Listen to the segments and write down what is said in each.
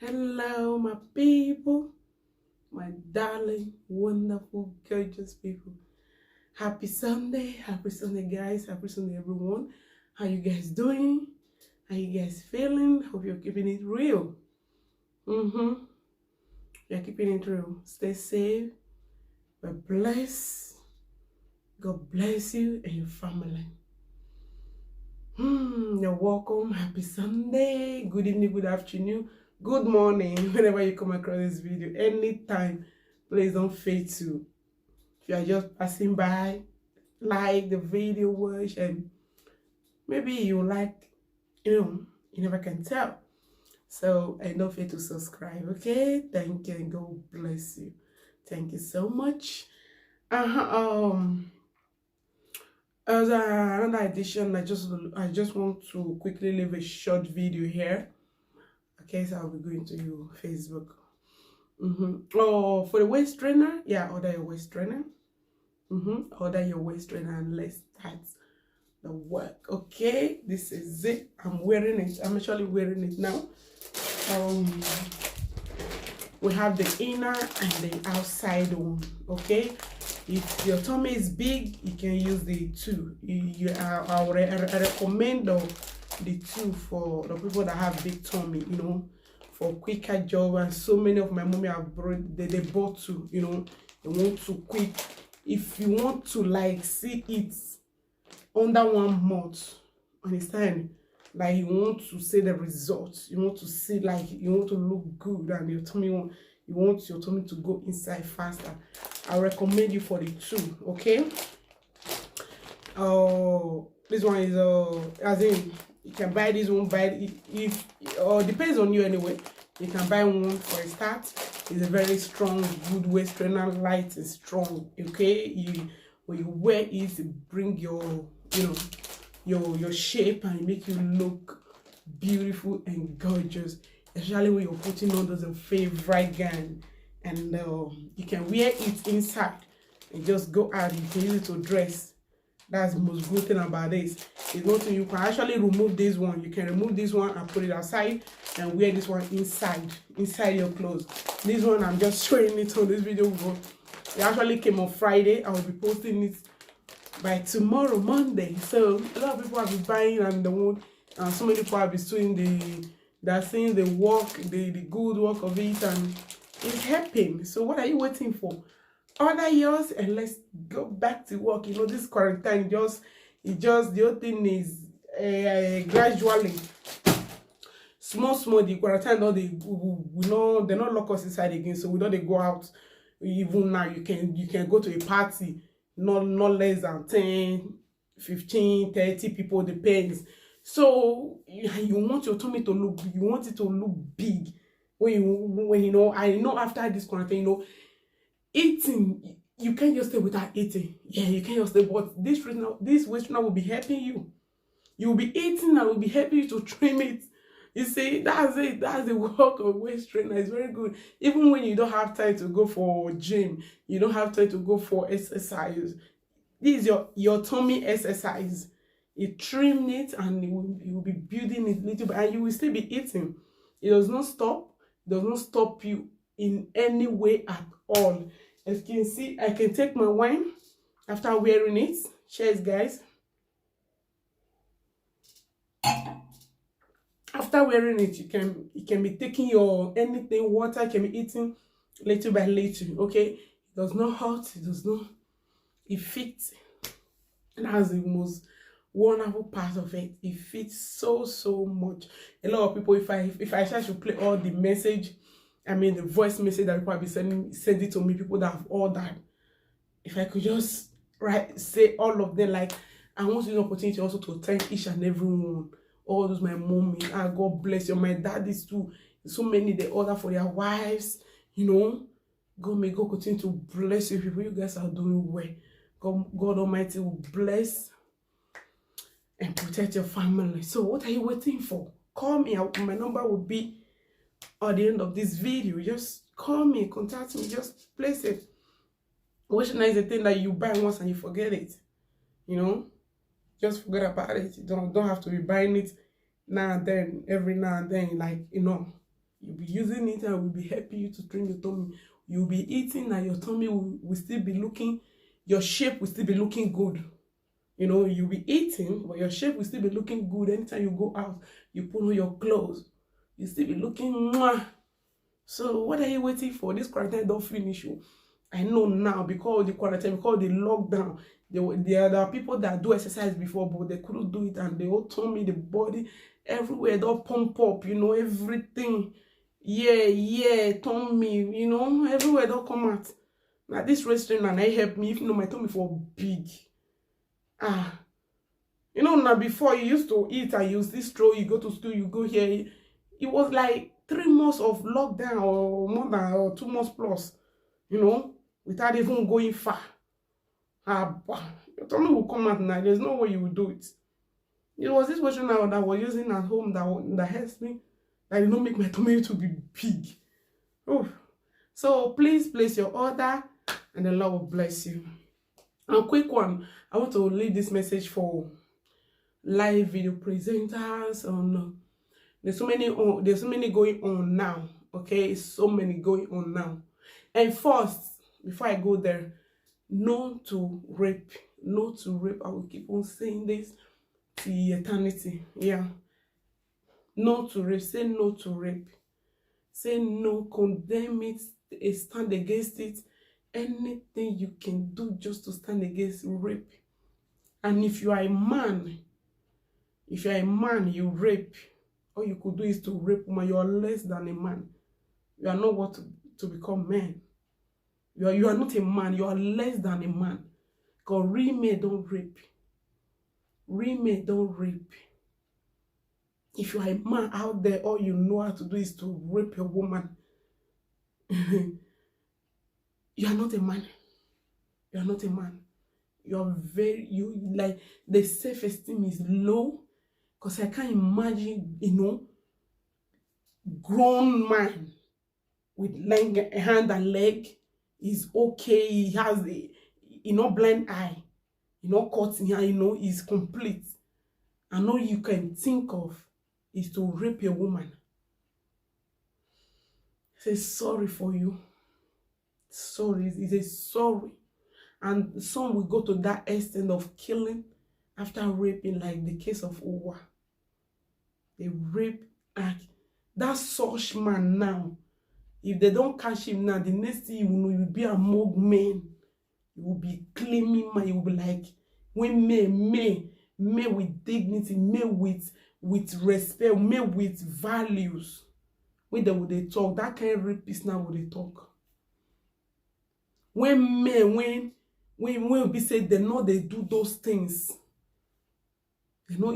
Hello, my people, my darling, wonderful, gorgeous people. Happy Sunday, guys. Happy Sunday, everyone. How you guys doing? How you guys feeling? Hope you're keeping it real. You're keeping it real. Stay safe. We're blessed. God bless you and your family. You're welcome. Happy Sunday. Good evening, good afternoon, good morning, whenever you come across this video. Anytime, please don't fail to. If you are just passing by, like the video, watch, and maybe you like, you never can tell. So, and don't forget to subscribe, okay? Thank you, and God bless you. Thank you so much. As another edition, I just want to quickly leave a short video here. Okay, so I'll be going to your Facebook. Oh, for the waist trainer, yeah, order your waist trainer. Order your waist trainer and let's start the work. Okay, this is it. I'm wearing it. I'm actually wearing it now. We have the inner and the outside one. Okay, if your tummy is big, you can use the two. I recommend the two for the people that have big tummy, for quicker job. And so many of my mommy have brought, they bought two, they want to quick. If you want to like see it under 1 month, understand, like you want to see the results, you want to see, like you want to look good, and your tummy you want your tummy to go inside faster, I recommend you for the two. Okay, this one is as in you can buy this one, buy it if depends on you anyway. You can buy one for a start. It's a very strong, good waist trainer, light and strong. Okay, when you wear it bring your your shape and make you look beautiful and gorgeous, especially when you're putting on those favorite gown, and you can wear it inside and just go out. You can use it to dress. That's the most good thing about this. It's not, you can actually remove this one. You can remove this one and put it outside and wear this one inside your clothes. This one I'm just showing it on this video. It actually came on Friday. I will be posting it by tomorrow, Monday. So a lot of people have been buying, and so many people have been doing they're seeing the work, the good work of it, and it's helping. So what are you waiting for? Order yours and let's go back to work. This quarantine the whole thing is gradually small. The quarantine, they're not lock us inside again, so we don't they go out. Even now you can go to a party, not less than 10, 15, 30 people, depends. So you want your tummy to look, you want it to look big. When I know after this quarantine, eating, you can't just stay without eating. Yeah, you can't just stay, but this waist trainer will be helping you. You will be eating and will be helping you to trim it. You see, that's it. That's the work of waist trainer. It's very good. Even when you don't have time to go for gym, you don't have time to go for exercise. This is your tummy exercise. You trim it and you will be building it little bit, and you will still be eating. It does not stop. It does not stop you in any way at all. As you can see, I can take my wine after wearing it. Cheers, guys. After wearing it, you can be taking your anything, water, can be eating little by little. Okay, it does not hurt, it does not, it fits. And that's the most wonderful part of it. It fits so much. A lot of people, if I try to play all the message, the voice message that people have been sending to me, people that have ordered, if I could just say all of them, like, I want to use the opportunity also to thank each and every one. All those, my mommy, God bless you. My daddies too. So many, they order for their wives. May God continue to bless you people. You guys are doing well. God Almighty will bless and protect your family. So what are you waiting for? Call me. My number will be at the end of this video. Just call me, contact me, just place it. Waist trainer is a thing that you buy once and you forget it. Just forget about it. You don't have to be buying it now and then, every now and then, like, You'll be using it and will be helping you to train your tummy. You'll be eating and your tummy will still be looking, your shape will still be looking good. You know, you'll be eating, but your shape will still be looking good. Anytime you go out, you put on your clothes, you still be looking mwah. So what are you waiting for? This quarantine don't finish you. I know now, because the quarantine, because the lockdown, there are people that do exercise before, but they couldn't do it, and they all told me the body everywhere don't pump up, you know, everything. Yeah, tummy, you know, everywhere don't come out. Now this restaurant and I help me, if you know my tummy for big. You know, now before you used to eat and use this straw, you go to school, you go here. It was like 3 months of lockdown or more than, or 2 months plus, you know, without even going far. Your tummy will come out now. There's no way you will do it. It was this version that I was using at home that helps me, that did not make my tummy to be big. Oh, so please place your order and the Lord will bless you. A quick one, I want to leave this message for live video presenters. There's so many going on now. Okay, so many going on now. And first, before I go there, no to rape. No to rape. I will keep on saying this to eternity. Yeah. No to rape. Say no to rape. Say no, condemn it, stand against it. Anything you can do just to stand against rape. And if you are a man, you rape, all you could do is to rape woman. You are less than a man. You are not what to become men. You are not a man. You are less than a man. Because real men don't rape. Real men don't rape. If you are a man out there, all you know how to do is to rape a woman. You are not a man. You are not a man. You like, the self-esteem is low. Because I can't imagine, you know, grown man with leg, hand and leg is okay. He has a, you know, blind eye, you know, cut in here, you know, is complete. And all you can think of is to rape a woman. Say sorry for you. Sorry, it's a sorry. And some will go to that extent of killing after raping, like the case of Owa. They rape, like that such man now. If they don't catch him now, the next thing you know, you will be among men. You will be claiming man. You will be like, when men with dignity, men with respect, men with values. When they talk, that kind of rapist now will they talk. When men, when we say they know they do those things, you know,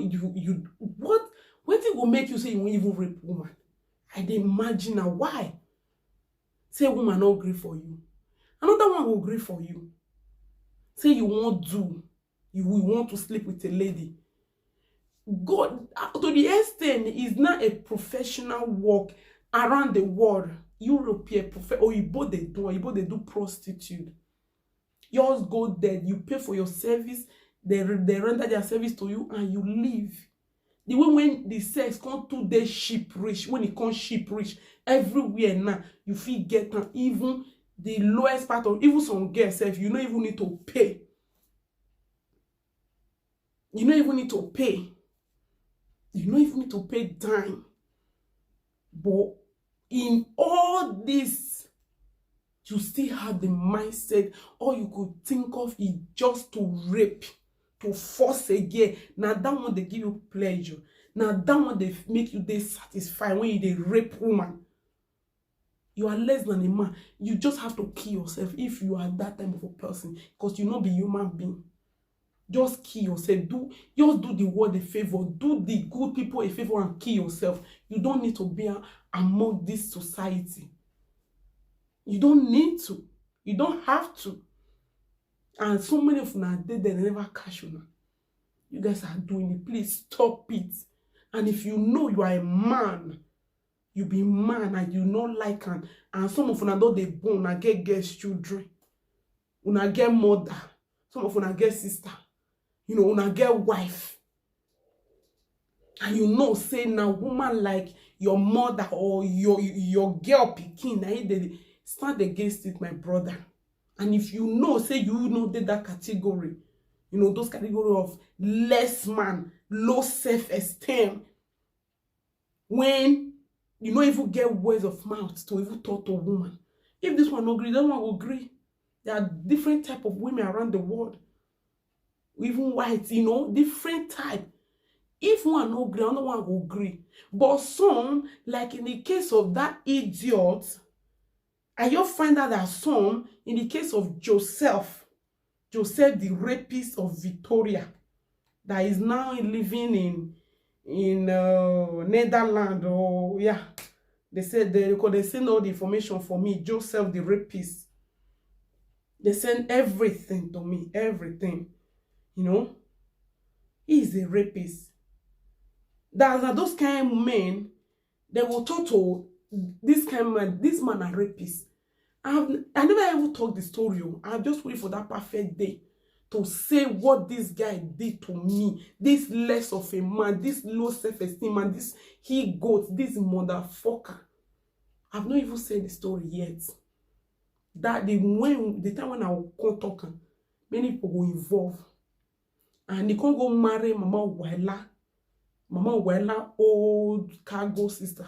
what it will make you say you won't even rape woman? I dey imagine now why. Say woman not agree for you. Another one will agree for you. Say you won't do. You will want to sleep with a lady. God, to the extent, is not a professional work around the world. European Oyibo they do prostitute. Yours go there, you pay for your service, they render their service to you, and you leave. The way when the sex come to the ship rich, when it comes ship rich, everywhere now, you feel get them. Even the lowest part of, even some girls, if you don't even need to pay. You don't even need to pay. You don't even need to pay dime. But in all this, you still have the mindset, all you could think of is just to rape. To force again. Now that one they give you pleasure. Now that one they make you they satisfied when they rape woman. You are less than a man. You just have to kill yourself if you are that type of a person, because you not be human being. Just kill yourself. Just do the world a favor. Do the good people a favor and kill yourself. You don't need to be among this society. You don't need to. You don't have to. And so many of them they never catch you now. You guys are doing it. Please stop it. And if you know you are a man, you be man and you not like and some of them don't they born and get children. Una get mother. Some of them get sister. You know, una get wife. And you know, say now woman like your mother or your girl pikin, na they stand against it, my brother. And if you know, say you know that category, you know, those category of less man, low self-esteem, when you don't even get words of mouth to even talk to a woman. If this one agree, that one will agree. There are different type of women around the world. Even white, you know, different type. If one no agree, another one will agree. But some, like in the case of that idiot, and you'll find out that some, in the case of Joseph, the rapist of Victoria, that is now living in Netherlands, or yeah, they said they send all the information for me. Joseph, the rapist, they send everything to me, everything. You know, he is a rapist. There are those kind of men, they will talk to this kind of man, this man a rapist. I never ever talk the story. I've just waited for that perfect day to say what this guy did to me. This less of a man, this low self-esteem man, this he goat, this motherfucker. I've not even said the story yet. That the time when I will come talking, many people will involve. And they can't go marry Mama Wella, old cargo sister.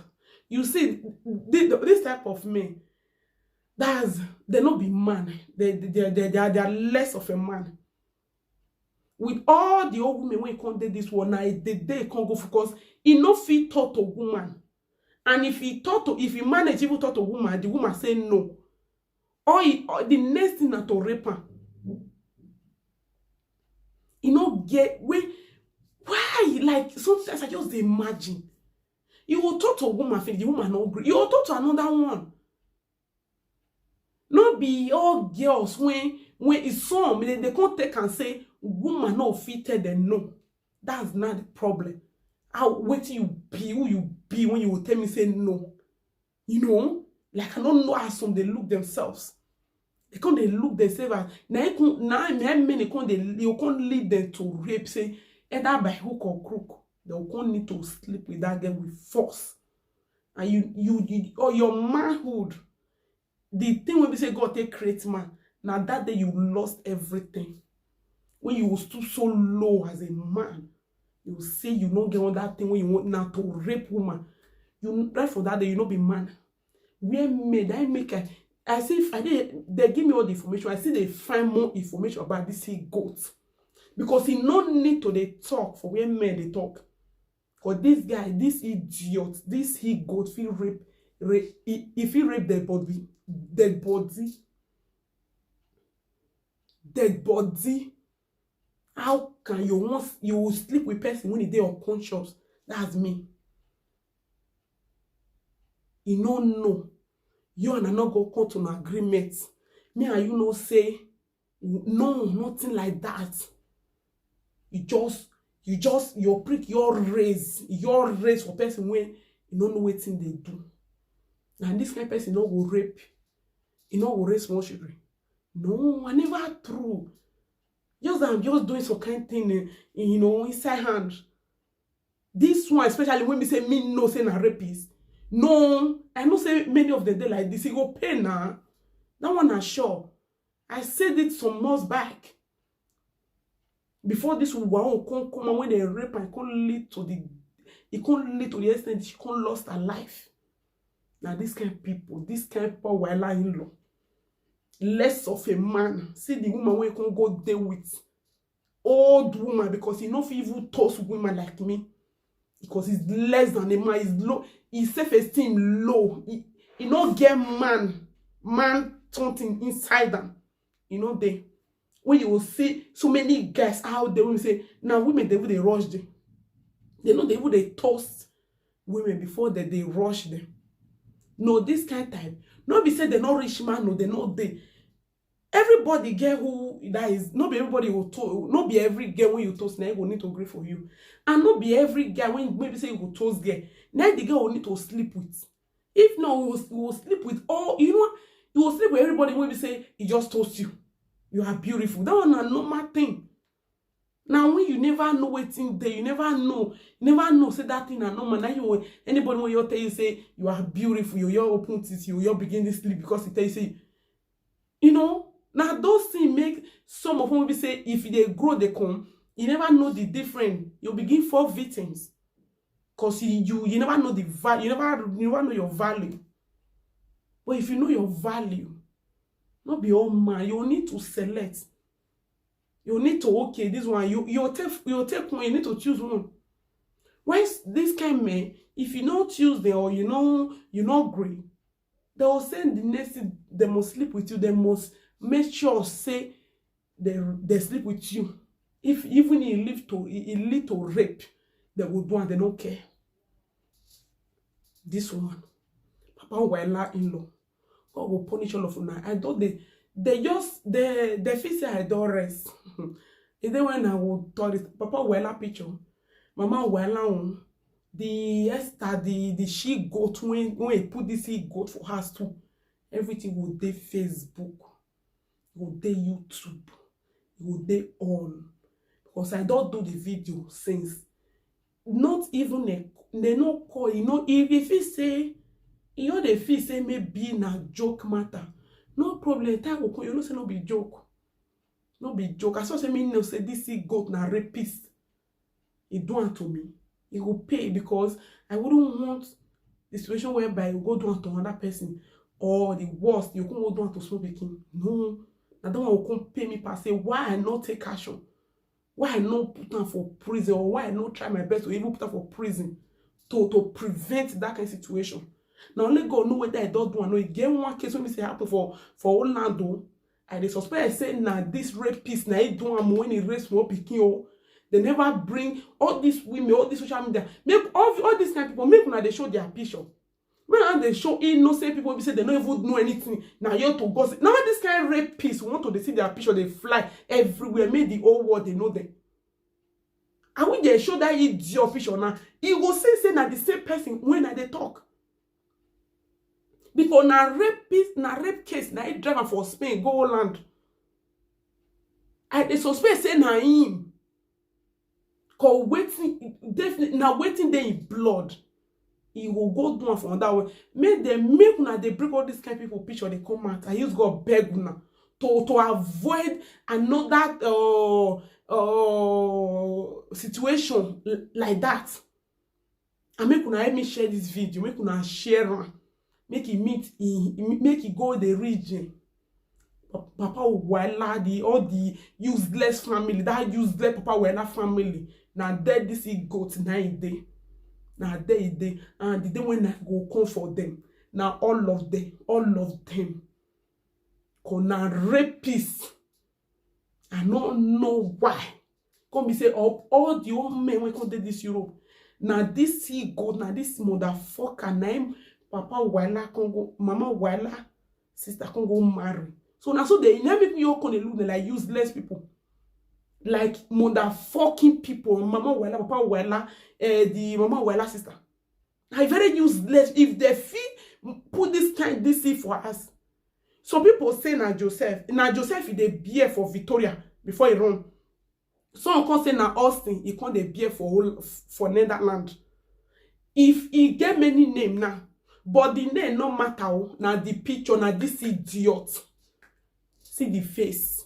You see, this type of men, they not be man. They are less of a man. With all the old women when you can't do this one, they can't go because he no fit talk to woman. And if he manage even talk to woman, the woman say no. Or the next thing to rape her. You know, why? Like, sometimes I just imagine. You will talk to a woman, the woman not agree. You will talk to another one. Not be all girls when it's some, they can't take and say, woman not fitted and no. That's not the problem. How wait you be who you be when you will tell me say no. You know? Like, I don't know how some they look themselves. They can't look themselves. Now many you can't lead them to rape, say, either by hook or crook. They can't need to sleep with that girl with force. And you or your manhood. The thing when we say God take create man, now that day you lost everything. When you will stoop so low as a man, you will say you don't get on that thing when you want now to rape woman. You right for that day, you not be man. Where made I make a I see if they give me all the information. I see they find more information about this he goat. Because he no need to they talk for where men they talk. For this guy, this idiot, this he goat feel rape if he rape dead body. How can you sleep with person when they unconscious? That's me. You know. You and I not go come to an agreement. Me and you know say no, nothing like that. You just your race for person when you don't know what thing they do. And this kind of person no go rape, you know, go rape small children. No, I never true. I'm just doing some kind of thing, you know, inside hand. This one, especially when we say me no say na rapist. No, I know say many of them they like this. He go pay now. That one is sure. I said it some months back. Before this one come when they rape and it can't lead to the extent she can't lost her life. Now this kind of people, this kind of power in law. Less of a man. See the woman where you can go there with old woman because he not even toss women like me. Because he's less than a man, he's low, his self-esteem low. He not get man something inside them. You know, when you will see so many guys out there will say, now women they rush them. They know they toss women before they rush them. No, this kind of type. Not be said they're not rich man, no, they're not they. Everybody get who that is, not be everybody will toast, not be every girl when you toast, now will need to agree for you. And not be every guy when maybe say you will toast girl, now the girl will need to sleep with. If not, we will sleep with all, you know, you will sleep with everybody when we say he just toast you. You are beautiful. That one is a normal thing. Now when you never know waiting there, you never know say that thing and normal. Now you anybody when you tell you say you are beautiful, you open teeth, you begin to sleep because he tell you say, you know, now those things make some of them will be say if they grow they come, you never know the difference. You begin fall victims. Because you never know the value, you never know your value. But if you know your value, not be all man, you need to select. You need to, okay, this one, you take one, you need to choose one. When this kind of man, if you don't choose them or you not agree, they will send the next thing, they must sleep with you, they must make sure say they sleep with you. If even it lead to rape, they will do and they don't care. This one, Papa Wella in-law, God will punish all of them. I thought they feel say I don't rest. And then when I will tell it, Papa Wella picture, Mama Wella on the Esther, the she goat when he put this she goat for us too. Everything will be Facebook, will be YouTube, will be all. Because I don't do the video since not even they no call, you know, if he say, you know, the feel say maybe na joke matter, no problem. Time will come, you know, say no be joke, no be joke. I saw say me no say this goat na rapist. He do it to me. He will pay because I wouldn't want the situation whereby you go down to another person or the worst you can go down to small picking. No, I don't want to come pay me per se. Why I not take action? Why I not put them for prison, or why I not try my best to even put them for prison to prevent that kind of situation. Now only God know whether I don't do. I know again one case when we say happen for Orlando. I dey suspect I say now this rapist now he do when he raise small pikin. They never bring all these women, all these social media, make all these kind of people make when they show their picture. When they show innocent people, we say they don't even know anything. Now you're to gossip. Now this kind of rapists want to see their picture, they fly everywhere, make the whole world they know them. And when they show that idiot picture now, he will say that the same person when they talk. Because na rape case, na he driver for Spain, go Holland. I suspect say na him. Cause waiting, definitely now waiting there in blood. He will go down from that way. Make una they break all these kind of people picture they come out. I use God beg una to avoid another situation like that. And make una help me share this video. Make una share one. Make it make it go the region. Papa Wella, all the useless family, that useless Papa Wella family. Now dead this goat 9 day. Now they and the day when I go come for them. Now all of them. Now rapists. I don't know why. Come be say all the old men when come to this Europe. Now this goat, now this motherfucker name Papa Wella Congo, Mama Wella, sister Congo marry. So now so they never people you can look like useless people. Like motherfucking people, Mama Wella, Papa Wella, the Mama Wella sister. Like very useless. If they feel put this thing for us. Some people say na Joseph is the beer for Victoria before he run. Some can say na Austin, he can't the beer for Netherlands. If he get many name now, but the name no matter now the picture now this idiot. See the face.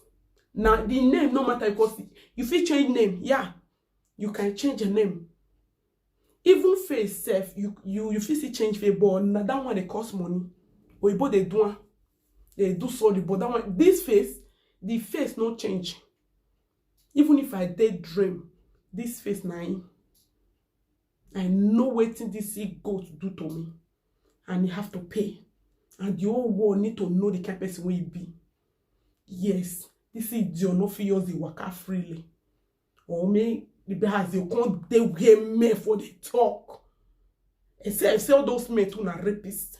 Now the name no matter because you fit change name, yeah, you can change a name. Even face self, you fit change face, but now that one they cost money. Or both they do sorry, but that one this face, the face no change. Even if I did dream, this face nine, I know waiting this go to do to me, and you have to pay, and the whole world need to know the kind of person will be. Yes. This is the no fears the waka freely. Or me, the behas you can't they get me for the talk. And say all those men to na rapist.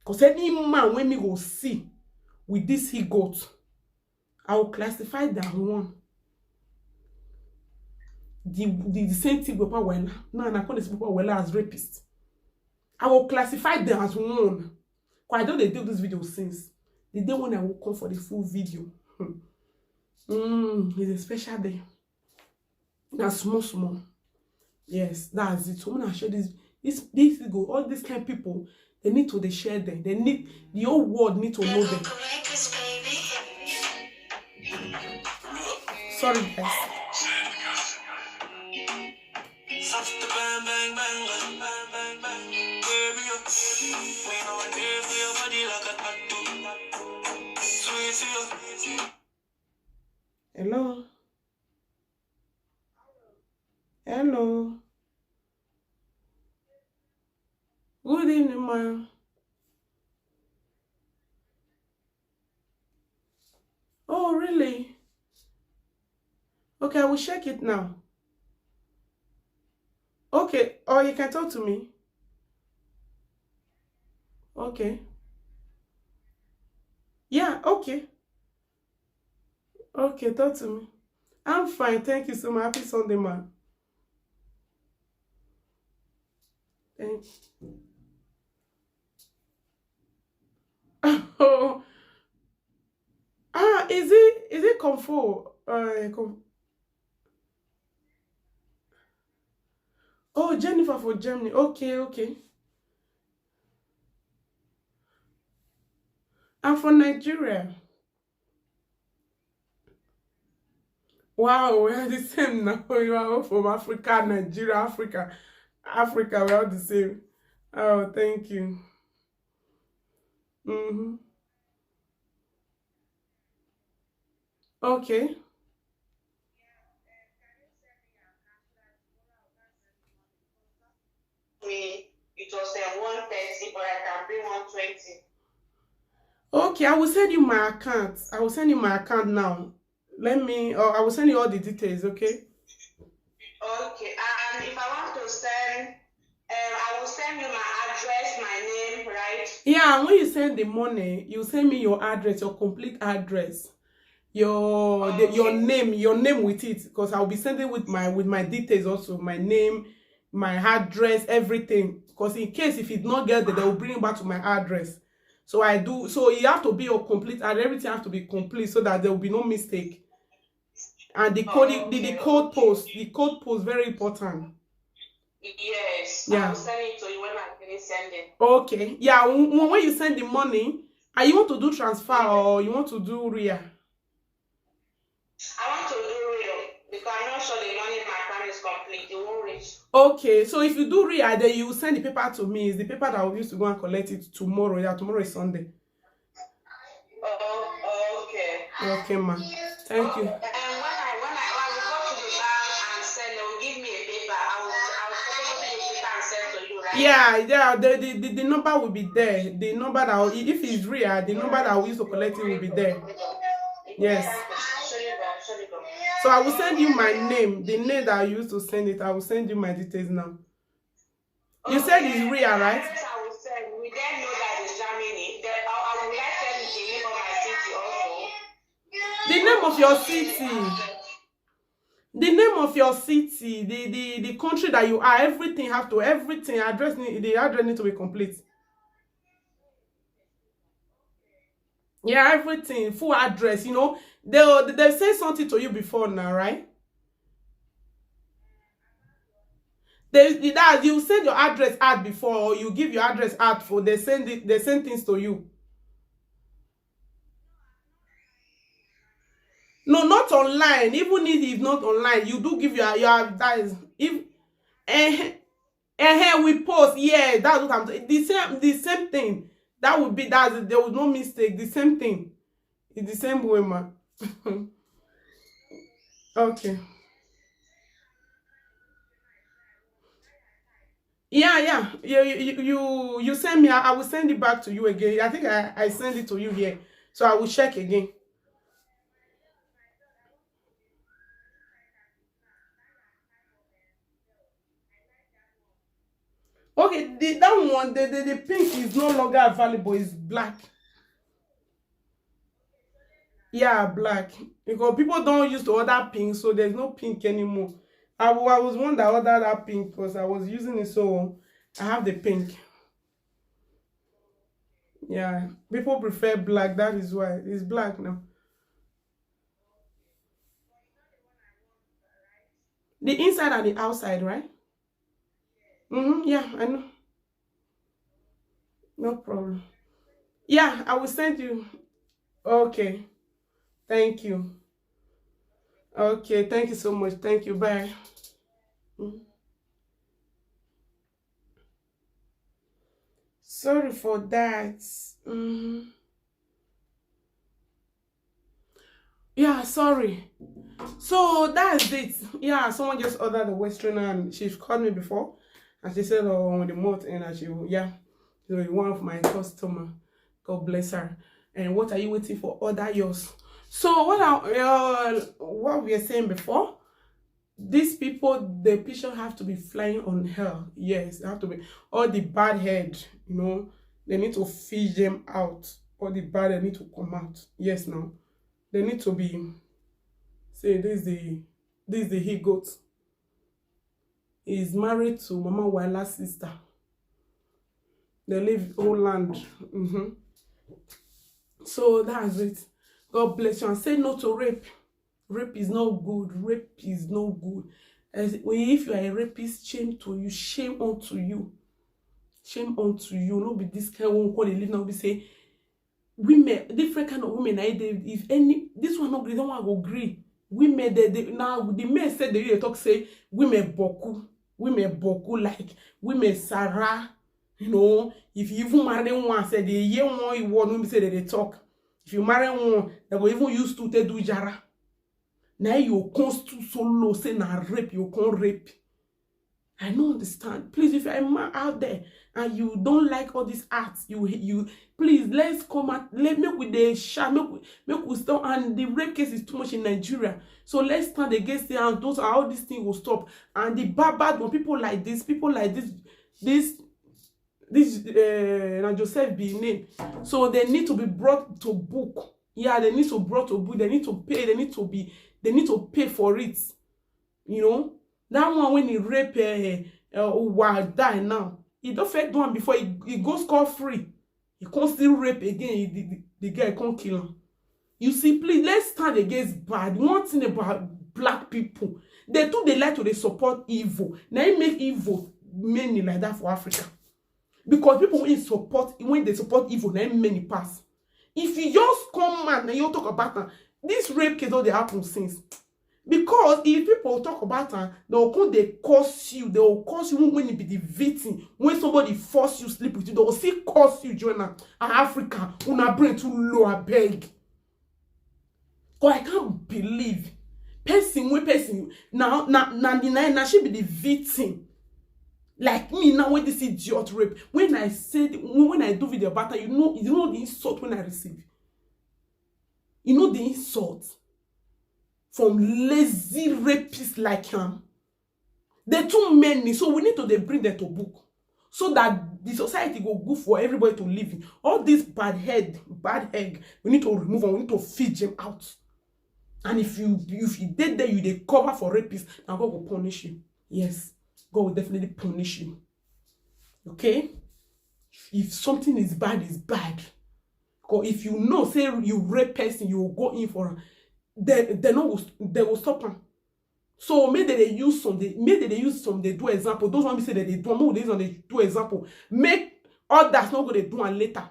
Because any man when me go see with this he got, I will classify that one. The same thing Papa Wella. No, I call this Papa Wella as rapist. I will classify them as one. Because I don't they do this video since. The day when I will come for the full video. It's a special day. That's small, small. Yes, that's it. So when I share this go, all these kind of people, they need to they share them. They need the whole world need to know them. Sorry guys. Hello. Hello. Good evening, ma. Oh, really? Okay, I will check it now. Okay, or you can talk to me. Okay. Yeah, okay. Okay, talk to me. I'm fine. Thank you so much. Happy Sunday, man. Thanks. Oh, is it comfort? Oh, Jennifer for Germany. Okay, okay. I'm from Nigeria. Wow, we are the same now. You are all from Africa, Nigeria, Africa. We are all the same. Oh, thank you. Mm-hmm. Okay. Me, it was 130, but I can bring 120. Okay, I will send you my account. I will send you my account now. Let me, or I will send you all the details, okay? Okay, and if I want to send, I will send you my address, my name, right? Yeah, when you send the money, you send me your address, your complete address, your name with it, because I'll be sending with my details also, my name, my address, everything. Because in case if it not get there, they will bring it back to my address. So I do. So you have to be your complete, and everything have to be complete so that there will be no mistake. And the code, the code post, very important. Yes, I Yeah. will send it to you when I finish sending. Okay. Yeah. When you send the money, and you want to do transfer or you want to do RIA? I want to do real because I'm not sure the money in my account is complete. It won't reach. Okay. So if you do RIA, then you send the paper to me. It's the paper that I will use to go and collect it tomorrow. Yeah. Tomorrow is Sunday. Oh, okay. Okay, ma. Thank you. And when I will go to the bank and send, they will give me a paper. I will photocopy the paper and send to you, right? Yeah. The number will be there. The number that if it's RIA, the number that I will use to collect it will be there. Yes. So I will send you my name, the name that I used to send it. I will send you my details now. You said it's RIA, right? I will send. We then know that it's Germany. Then I will like tell you the name of my city also. The name of your city. The name of your city, the country that you are, everything address the address need to be complete. Yeah, everything, full address, they've said something to you before now, right? That you send your address out before, or you give your address out for they send things to you. No, not online. Even if it's not online, you do give your that is if we post. Yeah, that's what I'm saying. The same thing. That would be that there was no mistake. The same thing. It's the same way, man. Okay. Yeah. You send me. I will send it back to you again. I think I send it to you here, so I will check again. Okay, that one, the pink is no longer available. It's black. Yeah, black. Because people don't use to order pink, so there's no pink anymore. I was one that ordered that pink because I was using it, so I have the pink. Yeah, people prefer black. That is why it's black now. The inside and the outside, right? Yeah, I know. No problem. Yeah, I will send you. Okay. Thank you. Okay, thank you so much. Thank you. Bye. Mhm. Sorry for that. Yeah, sorry. So that's it. Yeah, someone just ordered the Western and she's called me before and she said, oh, on the month and she will, yeah. So one of my customer. God bless her. And what are you waiting for? Order yours. So what we were saying before, these people, the picture have to be flying on hell. Yes, they have to be all the bad head, they need to fish them out. All the bad head need to come out. Yes, now. They need to be say this is the he goat. He's married to Mama Waila's sister. They live Holland. So that's it. God bless you and say no to rape. Rape is not good. Rape is no good. If you are a rapist, shame to you. Shame unto you. Shame unto you. Not be this kind of one call they live now. Be say women, different kind of women. If any this one not agree, that one go agree. Women now the men said they talk say women boku like women Sarah. If you even marry one, say the year one you want women say that they talk. If you marry one, they will even use to do jara. Now you can't solo say na rape, you can't rape. I don't understand. Please, if you're a man out there and you don't like all these acts, you please let's come out. Let make with the share, make we stop. And the rape case is too much in Nigeria, so let's stand against it. And those all these things will stop. And the bad one, people like this, now Joseph be named, so they need to be brought to book. Yeah, they need to be brought to book. They need to pay. They need to pay for it. That one when he rape will die now. He don't fake one before he goes scot free. He can't still rape again. The guy can't kill him. You see, please let's stand against bad. One thing about black people, they like to support evil. Now he make evil many like that for Africa. Because people when they support evil, now many pass. If you just come and you talk about that, this rape case all they happen since. Because if people talk about them, they curse you. They will curse you when you be the victim. When somebody force you sleep with you, they will still curse you. Join Africa, una brain too low, I beg. Because I can't believe person now she be the victim. Like me now when this idiot rape. When I do video about her, you know the insult when I receive. You know the insult from lazy rapists like him. They're too many, so we need to bring them to book so that the society go good for everybody to live in. All this bad egg, we need to remove and we need to feed them out. And if you did there, you they cover for rapists, now God will punish you. Yes, God will definitely punish you. Okay? If something is bad, it's bad. Because if you know, say you rape person, you will go in for they will stop them. So maybe they use some, they do example. Those one say that they do more, they do example. Make others not go they do and later.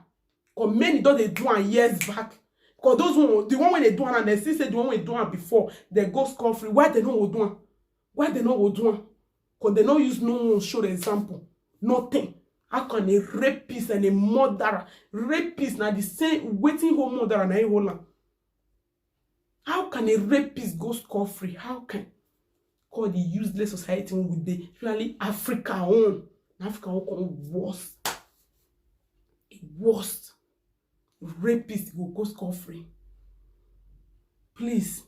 Because many don't they do and years back. Because those one, the one when they do and they still say the one when they do and before, they go scot free. Why they not go do? Why they not go do? Because they don't use no one show the example. Nothing. How can a rapist and a murderer, rapist now the same waiting home murderer and a Holland? How can a rapist go scot free? How can? Call the useless society with the especially Africa own. Africa own worst. Worst. Rapist will go scot free. Please,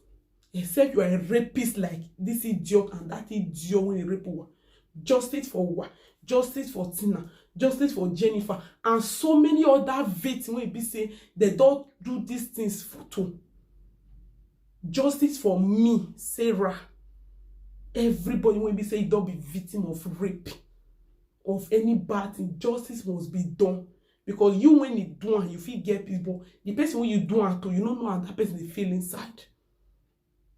except you are a rapist like this idiot and that idiot when you rape one. Justice for what? Justice for Tina. Justice for Jennifer. And so many other victims when be say they don't do these things for too. Justice for me, Sarah. Everybody when be say don't be victim of rape, of any bad thing. Justice must be done. Because you when you do and you feel get people, the person when you do and to you don't know how that person they feel inside.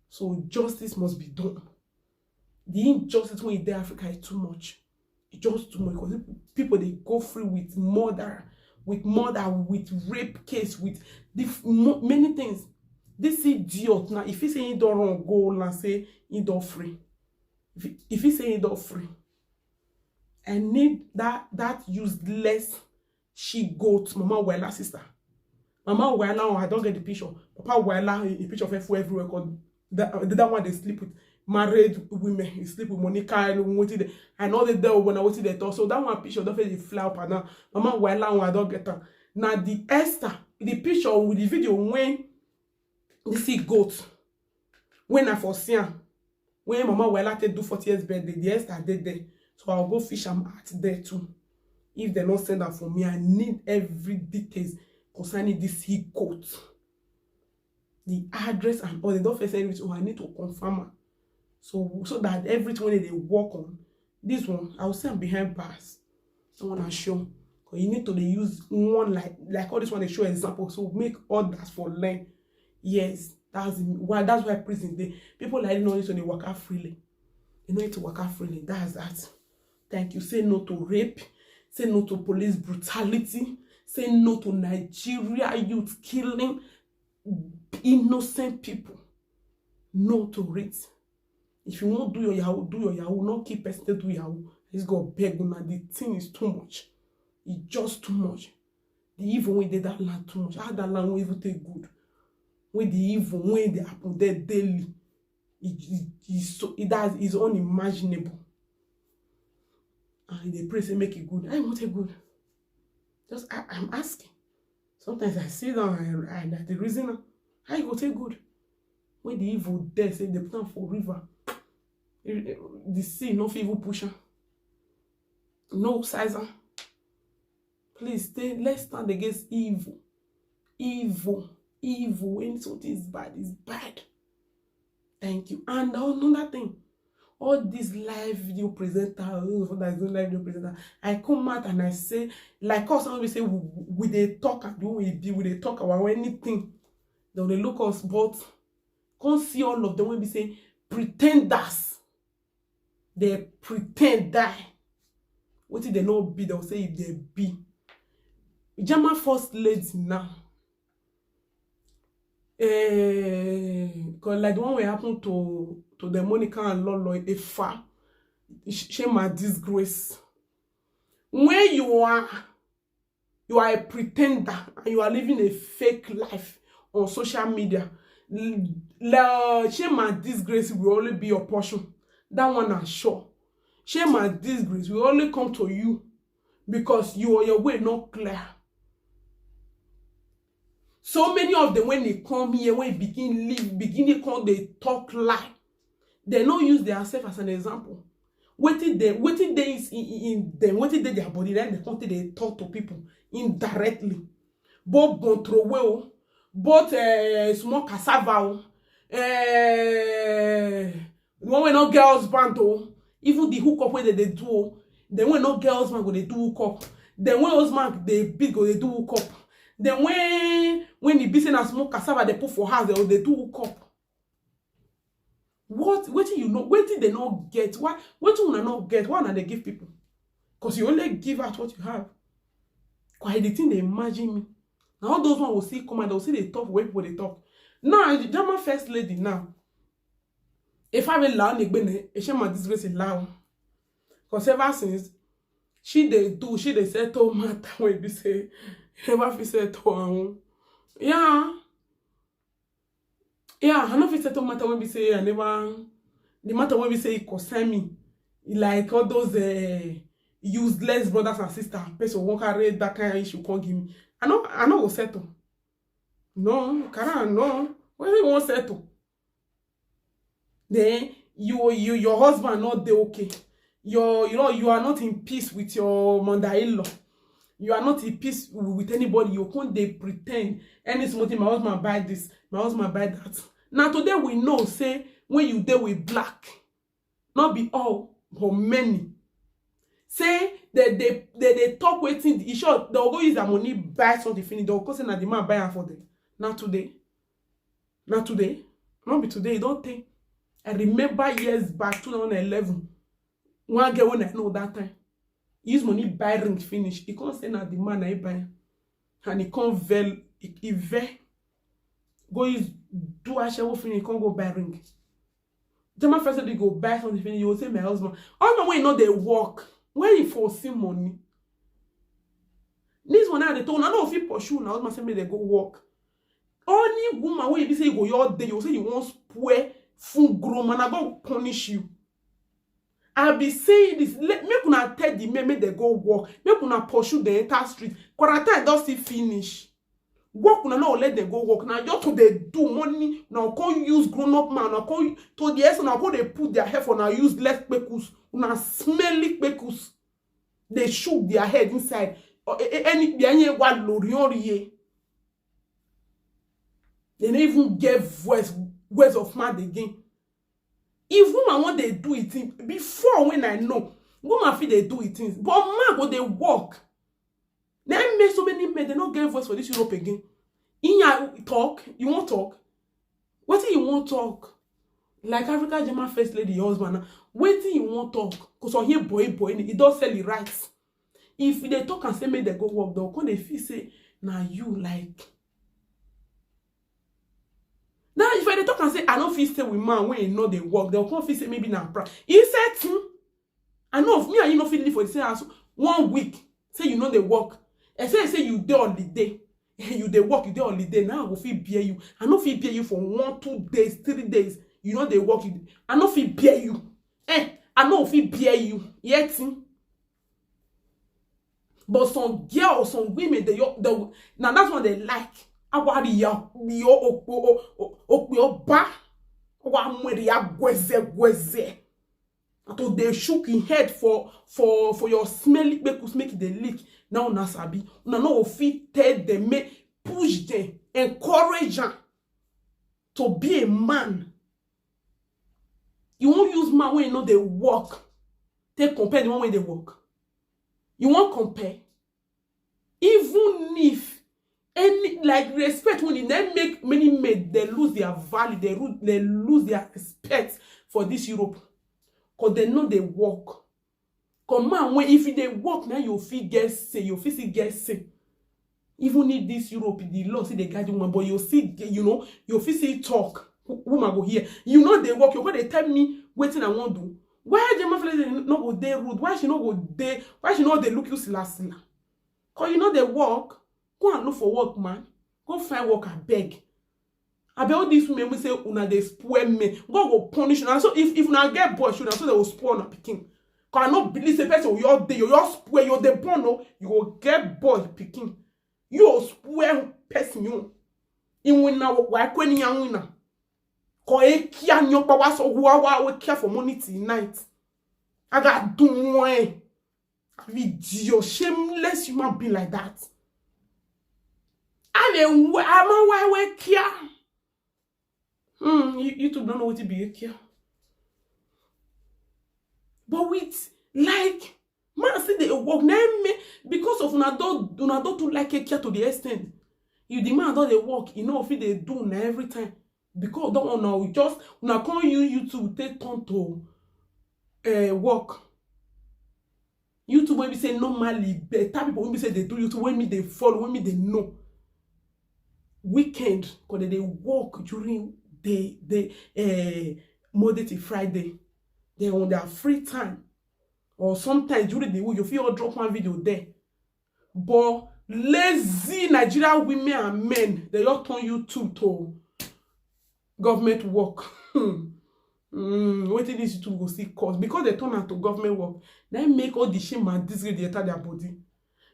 So justice must be done. The injustice when in Africa is too much. It's just too much because people they go free with murder, with rape case, with many things. This idiot now, if he say he don't wrong, go and say he don't free. If he say he don't free, I need that useless she goat, Mama Wella sister. Mama Wella, I don't get the picture. Papa Wella, a picture of her for everywhere. Cause that one they sleep with married women. He sleep with Monica and what it. I know that there when I was there. So that one picture don't face the fly up and now. Mama Wella, I don't get her. Now the Esther, the picture with the video when they see goat. When I foresee when Mama Wella take do 40 years birthday, the Esther did there. So I'll go fish am at there too. If they don't send that for me, I need every details concerning this he coat. The address and all. They don't first send it, so I need to confirm her. So that everything they work on, this one, I will say I'm behind bars. I want to show. Because you need to use one like all this one they show example. So make others for learn. Yes, that's why prison day. People like know it when they work out freely. You know it to work out freely. That's that. Thank you. Say no to rape. Say no to police brutality. Say no to Nigeria youth killing innocent people. No to it. If you won't do your Yahoo, do your Yahoo. Not keep person to do Yahoo. It's got beg now. The thing is too much. It's just too much. The evil when they that land too much. How that land will even take good. When the evil when they happen there daily. It is unimaginable. And they pray say make it good. I want it good. Just I'm asking. Sometimes I sit down and that's the reason I go take good. When the evil there say they put for river, the sea no evil pusher, no sizer. Please stay. Let's stand against evil. Evil. When something is bad. Thank you. And another thing, all these live video presenter, I come out and I say, like us, when we say we they talk and we they talk about anything, then they look us, but can't see all of them when we say pretenders. They pretend die. What did they not be? They'll say if they be. German first lady now. Cause like the one we happen to the Monica and Lolo a far shame and disgrace. When you are a pretender and you are living a fake life on social media, shame and disgrace will only be your portion. That one I'm sure. Shame and disgrace will only come to you because your way not clear. So many of them, when they come here, when they begin come, they talk lie. They don't use themselves as an example. What did they is in them? What did their body? Then they talk to people indirectly. Both bontrowe, both small cassava, when we no girls band, even the hook up where they do. Then when no girls man go they do hook up. Then when husband they big go they do hook up. Then when the business and small cassava they put for house, they do hook up. What do you know? What did they not get? What do you not get? Why not they give people? Because you only give out what you have. Quite the thing they imagine me. Now all those ones will see come and they'll see they talk where people they talk. Now the German first lady now. If I will learn she my disgrace loud. Because ever since she they say to matter when be say never fi say to yeah, I know fi say to matter when be say I never the matter when be say it concern me like all those useless brothers and sisters person won't carry that kind of issue can't give me. I know go settle. No, Kara, no. When you won't settle, then your husband not there okay. You are not in peace with your mother-in-law. You are not in peace with anybody. You can't they pretend any small thing. My husband buy this, my husband buy that. Now today we know say when you deal with black, not be all but many. Say that they talk waiting. In short, they'll go use their money buy something finish. They'll go say that the man buy for them. Not today. Not be today. You don't think. I remember years back, 2011, one girl when I know that time, he use money buy ring finish. He can't say now the man I buy, and he can't veil, he go use do a show finish, he can't go buy ring. The man first they go buy something finish, you will say my husband. All the way you know they work when you foresee money. This one now they told, I know if you pursue now, husband say me they go work. Only woman when you say you go your day, you say you want spoil full grown man, I go punish you. I'll be saying this. Make una tell the men make they go work. Make una pursue the entire street. Quarantine don't still finish. Work una not let them go work. Now just to they do money. Now can't use grown up man. Now can't to the essence. Now they put their hair for now use less pekus. Una smelly pekus. They shook their head inside. Any one loriye. They don't even get words of mouth again. If woman want they do it before when I know woman feel they do it things, but man go they work. Then make so many men they don't get voice for this Europe again. In your talk, you won't talk. What do you want talk? Like Africa German first lady husband. What do you want talk? Cause on here boy, it don't sell the rights. If they talk and say make they go work, they'll come they feel say now you like. Now, if I talk and say, I don't feel stay with man when you know they work, they'll come feel say maybe now proud. He said, I know if me and you know feel live for the same house 1 week, say you know they work. And say you do on the day. You they work, you do on the day. Now I will feel bear you. I know feel bear you for 1, 2 days, 3 days. You know they work. I know feel bear you. I know feel bear you. Yet. But some girls, some women, they now that's what they like. Awari ya okpe wa mwere ya gweze. So they shook in head for your smelly bekus make the leak. Now na sabi. Una no fit tell them, push them, encourage them to be a man. You won't use man when you know they work. Take compare the one when they work. You won't compare. Even if any like respect when you then make many men they lose their value, they lose their respect for this Europe. Because they know they work. Come on, when if they work now you feel get say, you feel see get say. Even if this Europe, the law say they guide you, but you see, you know, you feel see talk. Woman go here. You know they work. You go they tell me waiting I want do. Why Gemma Felix not go there rude? Why she not go there? Why she not they look you sila? Cause you know they work. Go and look for work, man. Go find work and beg. I bet all these women will say una they spoil me. Go punish you. So if una get boy, should so they will spoil na picking. Cause I not believe the person you're there, you're spoil, you're the born no, you will get boy picking. You spoil person you. In winna wa kweni yang winna. Cause e kia nyopa wa so wa care for money tonight. I got do one. Video shameless human being like that. I'm why care. YouTube don't know what to be a care. But with like man say they work now because of una don't to like a care to the extent. You demand all they work, you know if they do now every time. Because don't know just una can't use YouTube take turn to work. YouTube when we say normally better people when we say they do YouTube when me they follow when me they know. Weekend because they work during the Monday to Friday. They on their free time. Or sometimes during the week you feel drop one video there. But lazy Nigerian women and men they just turn YouTube to government work. Waiting this YouTube go see cause because they turn out to government work. They make all the shame and disgrace they enter their body.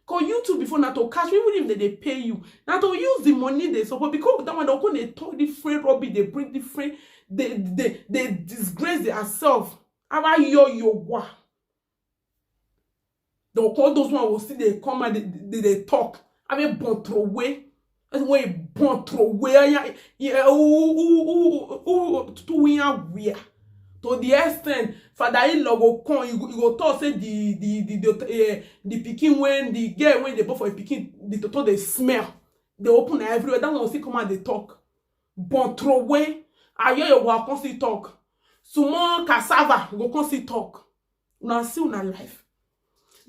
Cause YouTube before not to catch even if they pay you. Now to use the money they support because that one they talk different rubbish, they bring different, they disgrace themselves. How yo wa? They'll call those one will see they come and they talk. I mean bon throw away. That's why bon throw away. Yeah, to the extent father-in-law go come, you go talk say the pikin when the girl when they bought for a pikin, the total they smell. They open everywhere. That one see come and they talk. Bon throw away. I hear your work, see talk. small cassava go come see talk. Una see una life.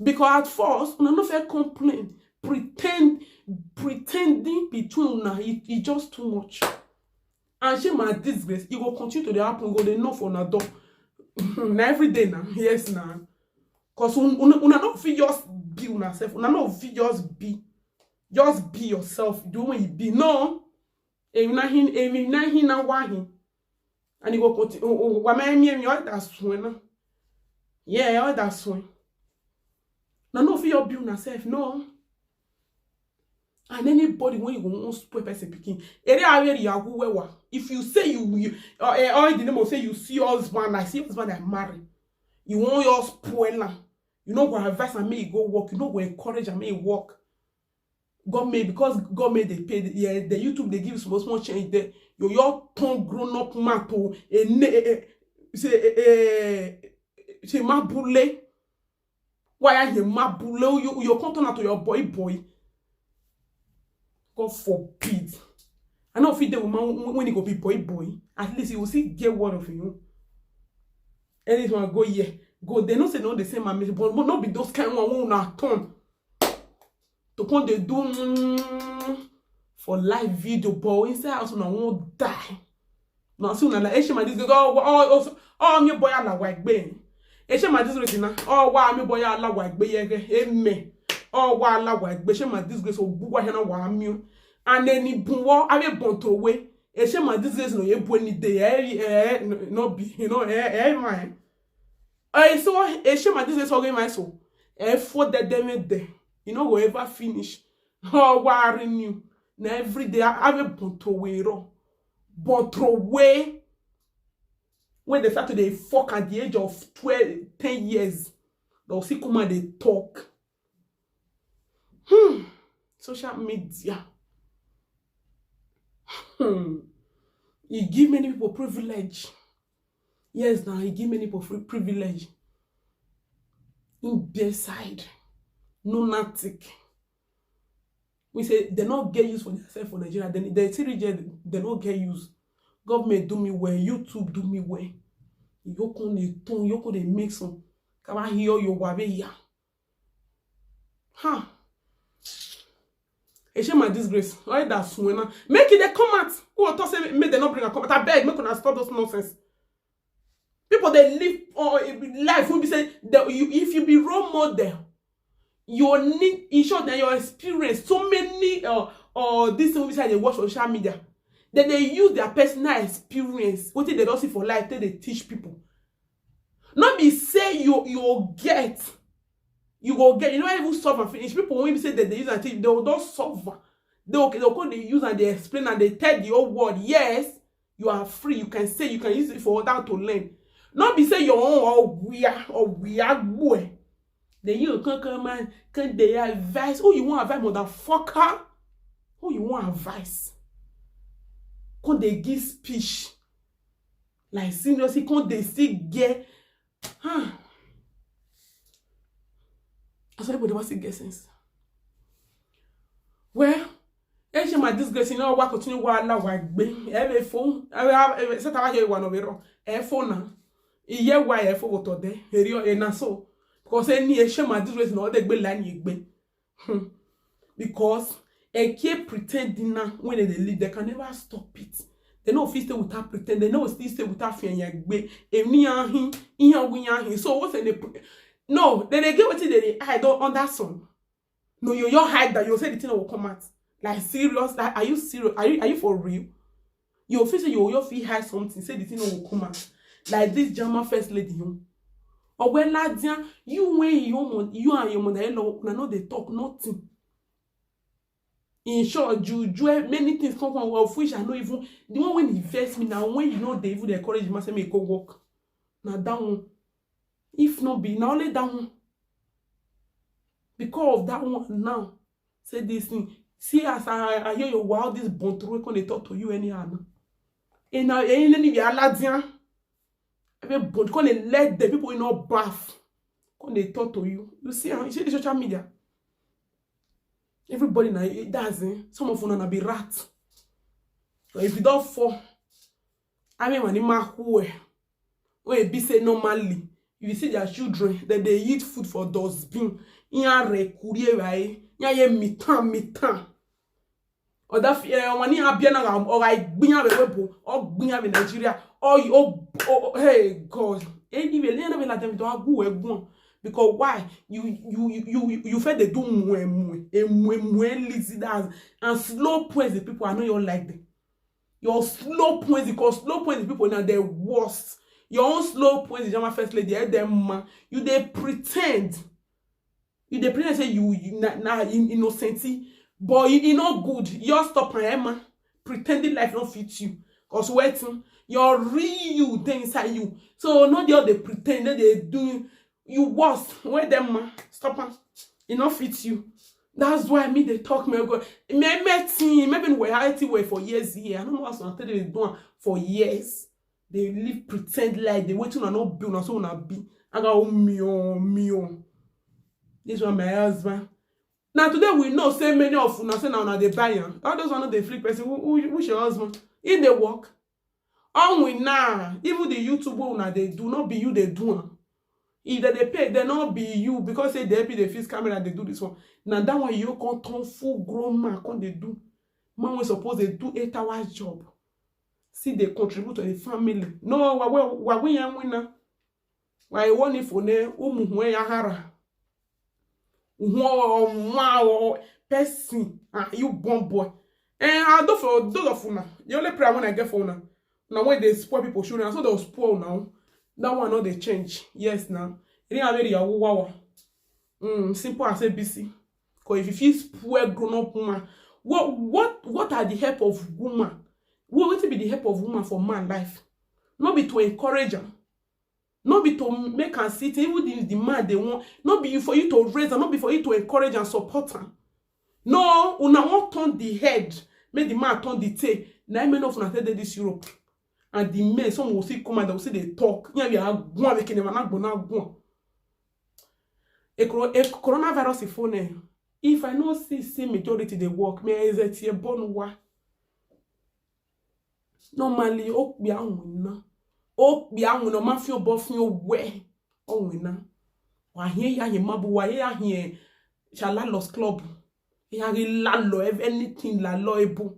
Because at first, una no fair complain, pretending between una, it just too much. And she my disgrace, it will continue to the happen, go they know for una door. Na every day now, yes now. Cause una not fit just be una self, una not fit just be yourself, do when you be. No, if na wahin, and you go continue. Me all that swing. Yeah, all that swing. Now no fit just be una self, no. And anybody when you want to spoil person picking, if you say you or the name of say you see husband, I see husband I marry, you want your spoiler, you know go advise and make go work, you know go encourage and make work. God made because God made they pay the YouTube they give small change there. Your tongue grown up man to say mabule. Why are you mabule? You come turn out to your boy. God forbid. I know if the woman when he go be boy, at least you will see get word of you. Anyone go go. They don't say no the same amazing, but not be those kind of one who not turn to come they do for live video, but inside house una won't die. Now see una like Eshema this go oh me boy ala wa egbe. Eshema this reason na oh wa me boy ala wa egbe yege amen. Oh, wa wa gbese ma disgrace obugwa he na wa amio and any bunwo ave bonto we e she ma disgrace no ye bu any day no be you know man so e she ma disgrace oge my so for the dem there you know go ever finish oh wa renew na every day ave bonto we ro bonto we when they start to dey fuck at the age of 10 years they'll see come and they talk. Social media. You give many people privilege. Yes, now you give many people free privilege. In their side, lunatic. We say they not get use for themselves for Nigeria. They still reject. They not get use. Government do me well. YouTube do me well. You can the tone. You can the mix some. Come on here, you wabe ya. Ha. E shame my disgrace. Why that swena? Make it a comment. Who will say make they not bring a comment? I beg, make una stop those nonsense. People they live life will be saying that if you be role model, you need ensure that your experience. So many this thing we say they watch on social media. Then they use their personal experience. What they don't see for life, they teach people. Not be say you get. You go get, you know, even solve and finish. People when say that they use and teach, they will not solve. They'll come, they use and they explain and they tell the whole world, yes, you are free. You can say, you can use it for others to learn. Not be say your own or weird boy. Then you can come man, can they advise? Who you want advice, motherfucker? Who you want advice? Can they give speech? Like seriously, can they still get? Everybody wants to get sense. Well, she my disgrace, you know, what continue what la wa gbe. Every phone, every set about here one of it. Phone na. Iye wa e phone to de. Eri e na so. Because any she my disgrace no de gbe line gbe. Because e keep pretending now when they lead, they can never stop it. They know if stay without pretend, they know still stay without fear gbe. Emi ahin, iyan wi ahin. So what's the no, then they get what they hide on that song. No, you hide that you say the thing will come out. Like serious? Like, are you serious? Are you for real? You feel say you feel hide something, say the thing will come out. Like this German first lady, or when Ladian, you when you and your mother no they talk nothing. In short, you many things come from well, which I know even the one when invest me now when you know they even encourage me say me go work. Now that one. If not be now only that one. Because of that one now. Say this thing. See as I hear your wild this bontroy when they talk to you anyhow. And now any be aladian. When they let the people in no bath. When they talk to you. You see the social media. Everybody now it does some of them be rat. So if you don't fall, I mean when you When be say normally, if you see their children, that they eat food for dustbin. Iya recourier right. Iya ye mitan. Or that when you have bien or I bring out a or bring out in Nigeria. Oh, hey God. Anyway, they never let them do a go. Because why? You feel they do more and slow points the people I know you like them. Your slow points, because slow points the people now they're worst. Your own slow points, the German first lady, them you they pretend. You they pretend say you innocent, but you not good. You stop Emma pretending life don't fit you. Cause waiting, your real you they inside you. So not the other pretend that they doing you worst. Where them stop them. It not fit you. That's why me they talk me go. Maybe we reality way for years here. I don't know what's not they doing for years. They live pretend like they wait to not be on so not be. I got mio. This one my husband. Now today we know say many of una say now they buy am. All those one the free person who's your husband? If they work. On we now. Even the YouTube una they do not be you they do am. If they pay, they not be you because say they pay the fix camera they do this one. Now that one you can't turn full grown man can they do. Man we suppose they do 8 hours job. See they contribute to the family. No, we young winner. Why one if one we yahara. Wow, person, you born boy. And I do for those of una. The only prayer when I get for una. Now when they spoil people children, so they'll spoil now. That one not they change. Yes now. It ain't very wow. Simple as ABC. Because if you feel spoil grown up woman, what are the help of woman? What will be the help of woman for man life? Not be to encourage her. Not be to make her sit, even if the man they want, not be for you to raise her, not be for you to encourage and support her. No, una won't turn the head, make the man turn the tail. Now men of una tell this Europe. And the men, some will see come and they will see they talk. Yeah, we are going to make go. A coronavirus is phone. If I know see majority they work, me is it here born wa. Normally, oh be on oh be on no man feel buff your way. Oh winner. Why here ya mabu wa here shall lost club. Here lalo anything la loyable.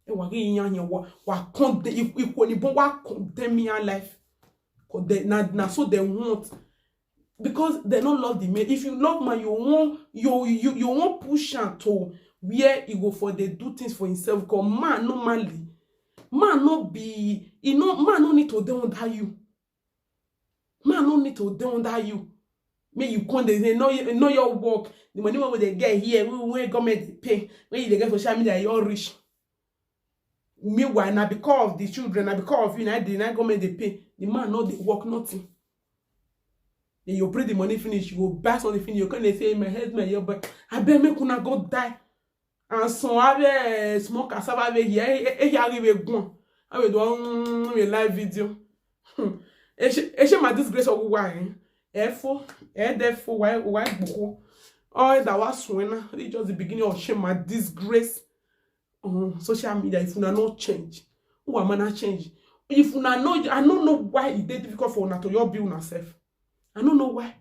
E wa yan wa condemn if when you wa condemn your life. Cause they na so they want. Because they don't love the man. If you love man, you won't push her to where he go for they do things for himself. Because man normally, man not be, man no need to do under you. Man no need to do under you. May you come they know your work. The money when they get here, we government pay. When you get for social media, you're rich. Meanwhile, now because of the children, now because of you, now the government they pay. The man not they work nothing. Then you pray the money finish, you go buy something finish, you can't say my husband, your but I bet me kuna go die. And so I have small cassava here, arrive go. I will do a live video. It's my disgrace of why. Therefore, why book. Oh, that was when it's just the beginning of shame my disgrace on social media. If you not change, who am I not change? If you not know, I don't know why it's difficult for una to your build yourself. I don't know why.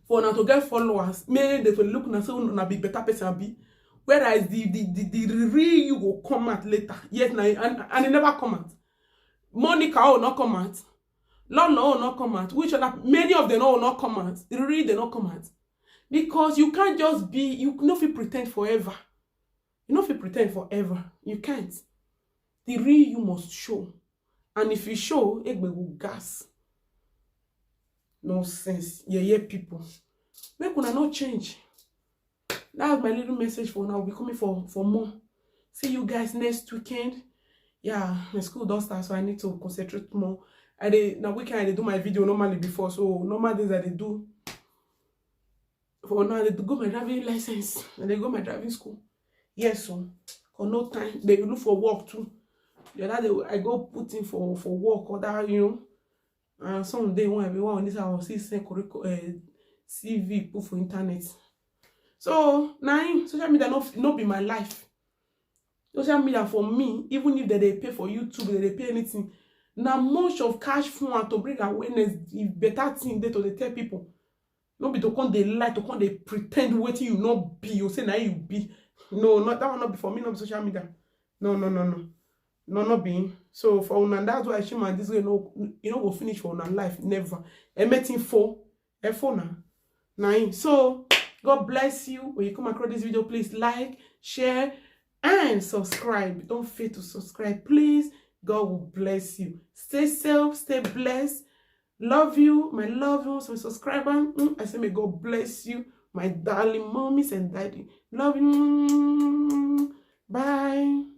For now to get followers, maybe they will look and say, "No, be better person be." Whereas the real you will come out later. Yes, now and it never come out. Monica will not come out. Lolo will not come out. Which other many of them will not come out. The real they not come out because you can't just be. You not fit pretend forever. You not fit pretend forever. You can't. The real you must show, and if you show, it will gas. Nonsense. Yeah, people. Make una not change. That's my little message for now. I'll be coming for more. See you guys next weekend. Yeah, my school does start, so I need to concentrate more. Now weekend I do my video normally before, so normal things that they do. For now, they go my driving license and they go my driving school. Yes, so for no time. They look for work too. The other day I go put in for work or that, you know. And someday when everyone on this I will see CV put for internet. So now social media not be my life. Social media for me, even if they pay for YouTube, they pay anything, Now much of cash fund to bring awareness, if better thing there to dey tell people. No be to come dey lie, to come dey pretend wetin you not be. You say now you be. No, not that one not be for me, not be social media. No. Not being. So for una, that's why Shima this way no, you know go finish for una life. Never. Emetin for now. So God bless you. When you come across this video, please like, share, and subscribe. Don't fail to subscribe, please. God will bless you. Stay safe, stay blessed. Love you, my loved ones, my subscribers. I say may God bless you, my darling mommies and daddy. Love you. Bye.